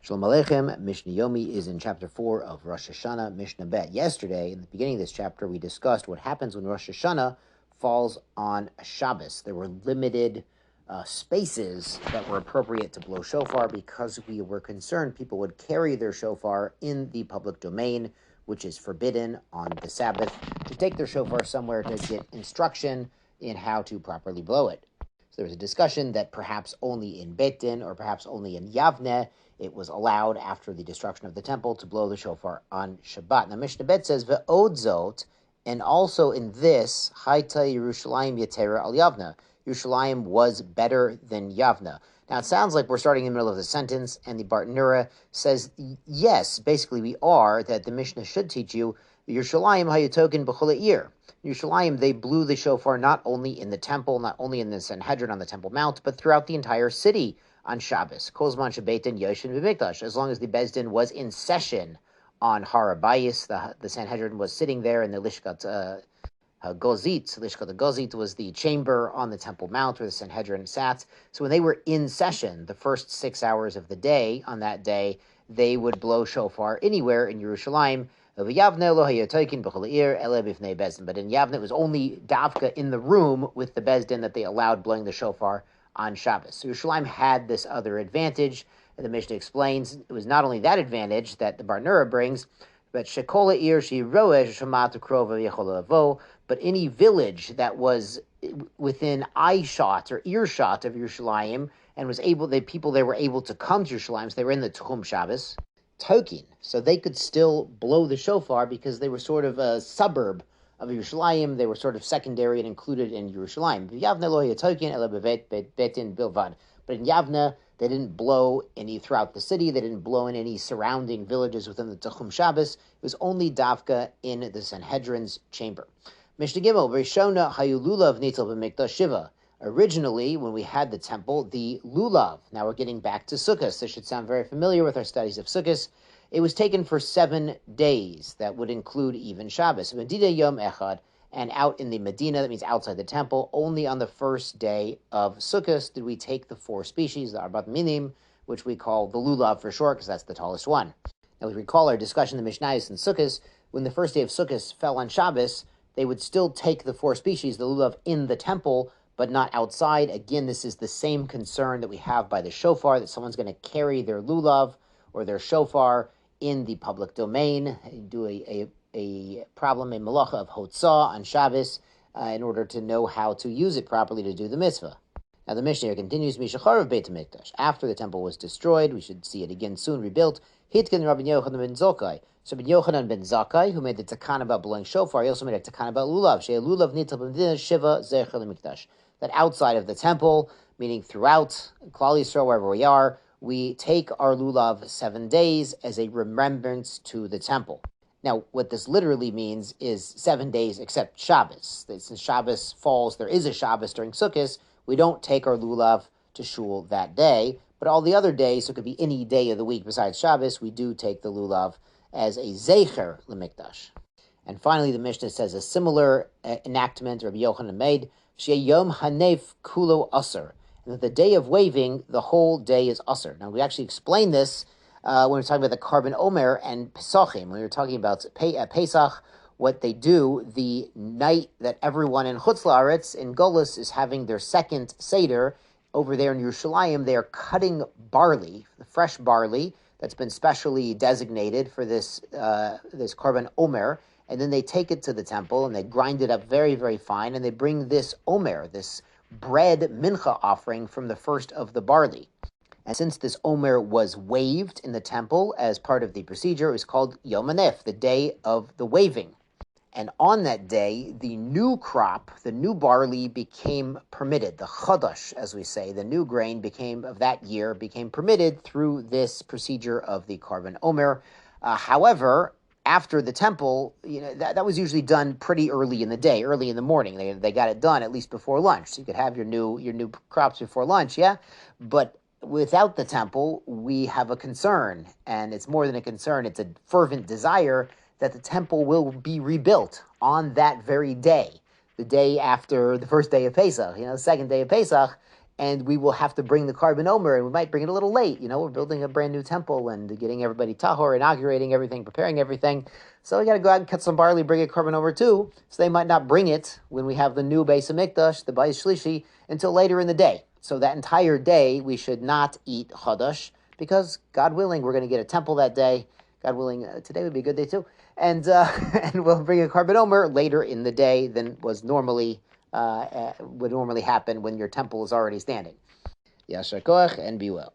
Shalom Aleichem. Mishnah Yomi is in chapter 4 of Rosh Hashanah, Mishnah Bet. Yesterday, in the beginning of this chapter, we discussed what happens when Rosh Hashanah falls on a Shabbos. There were limited spaces that were appropriate to blow shofar because we were concerned people would carry their shofar in the public domain, which is forbidden on the Sabbath, to take their shofar somewhere to get instruction in how to properly blow it. So there was a discussion that perhaps only in Beit Din or perhaps only in Yavne it was allowed after the destruction of the temple to blow the shofar on Shabbat. Now Mishnah Bet says, Ve'od zot, and also in this, Haita Yerushalayim Yetera al Yavna. Yerushalayim was better than Yavna. Now it sounds like we're starting in the middle of the sentence, and the Bartanura says, yes, basically we are, that the Mishnah should teach you, Yerushalayim hayatoken b'chol ha'ir. Yerushalayim, they blew the shofar not only in the temple, not only in the Sanhedrin on the Temple Mount, but throughout the entire city on Shabbos. Kozman Shabbatin Yoshin B'Mikdash. As long as the Beis Din was in session on Har HaBayis, the Sanhedrin was sitting there in the Lishkat Gozit. Lishkat Gozit was the chamber on the Temple Mount where the Sanhedrin sat. So when they were in session, the first 6 hours of the day, on that day, they would blow shofar anywhere in Yerushalayim. But in Yavne it was only Davka in the room with the Beis Din that they allowed blowing the shofar on Shabbos. So Yerushalayim had this other advantage, and the Mishnah explains it was not only that advantage that the Bartanura brings, but Shekola Ir Shi Roesh Shamat Krova Yechola, but any village that was within eye shot or earshot of Yerushalayim and was able, the people there were able to come to Yerushalayim, so they were in the Tchum Shabbos, Tokin, so they could still blow the shofar because they were sort of a suburb of Yerushalayim. They were sort of secondary and included in Yerushalayim. But in Yavne, they didn't blow any throughout the city. They didn't blow in any surrounding villages within the Tchum Shabbos. It was only Davka in the Sanhedrin's chamber. Mishnah Gimel, Rishona Hayu Lulav Nitel b'Mikdash Shiva. Originally, when we had the temple, the Lulav, now we're getting back to Sukkot. This should sound very familiar with our studies of Sukkot. It was taken for 7 days. That would include even Shabbos. Medina Yom Echad, and out in the Medina, that means outside the temple, only on the first day of Sukkot did we take the 4 species, the Arbat Minim, which we call the Lulav for short, because that's the tallest one. Now, we recall our discussion in the Mishnayos and Sukkot, when the first day of Sukkot fell on Shabbos, they would still take the 4 species, the Lulav, in the temple, but not outside. Again, this is the same concern that we have by the shofar, that someone's going to carry their Lulav or their shofar in the public domain, do a problem, a malacha of hotzah on Shabbos in order to know how to use it properly to do the mitzvah. Now the Mishnah here continues, Mishacharav Beit HaMikdash. After the temple was destroyed, we should see it again soon rebuilt, Hitkin Rabbi Yochanan ben Zakkai. So Rabbi Yochanan ben Zakkai, who made the takan about blowing shofar, he also made a takan about lulav. Shea lulav nitel b'medina shiva zecher lemikdash. That outside of the temple, meaning throughout Klal Yisrael, wherever we are, we take our lulav 7 days as a remembrance to the temple. Now, what this literally means is 7 days except Shabbos. Since Shabbos falls, there is a Shabbos during Sukkot, we don't take our lulav to shul that day, but all the other days, so it could be any day of the week besides Shabbos, we do take the lulav as a zecher lemikdash. And finally, the Mishnah says a similar enactment Rabbi Yochanan made, Yom Hanef Kulo Aser, and that the day of waving, the whole day is Aser. Now, we actually explained this when we were talking about the Karban Omer and Pesachim. When we were talking about Pesach, what they do the night that everyone in Chutz La'aretz, in Golus, is having their second Seder, over there in Yerushalayim, they are cutting barley, the fresh barley that's been specially designated for this Karban Omer, and then they take it to the temple and they grind it up very, very fine, and they bring this Omer, this bread mincha offering from the first of the barley. And since this Omer was waved in the temple as part of the procedure, it was called Yom Hanef, the day of the waving. And on that day, the new crop, the new barley became permitted. The chadash, as we say, the new grain of that year became permitted through this procedure of the Karban Omer. However, after the temple, that was usually done pretty early in the day, early in the morning. They got it done at least before lunch. So you could have your new crops before lunch, yeah? But without the temple, we have a concern, and it's more than a concern, it's a fervent desire that the temple will be rebuilt on that very day, the day after the first day of Pesach. The second day of Pesach and we will have to bring the carbon omer, and we might bring it a little late. We're building a brand new temple and getting everybody tahor, inaugurating everything, preparing everything. So we got to go out and cut some barley, bring a carbon omer too. So they might not bring it when we have the new Beis Hamikdash, the Beis Shlishi, until later in the day. So that entire day we should not eat chadash, because God willing, we're going to get a temple that day. God willing, today would be a good day too. And and we'll bring a carbon omer later in the day than would normally happen when your temple is already standing. Yashar koach, and be well.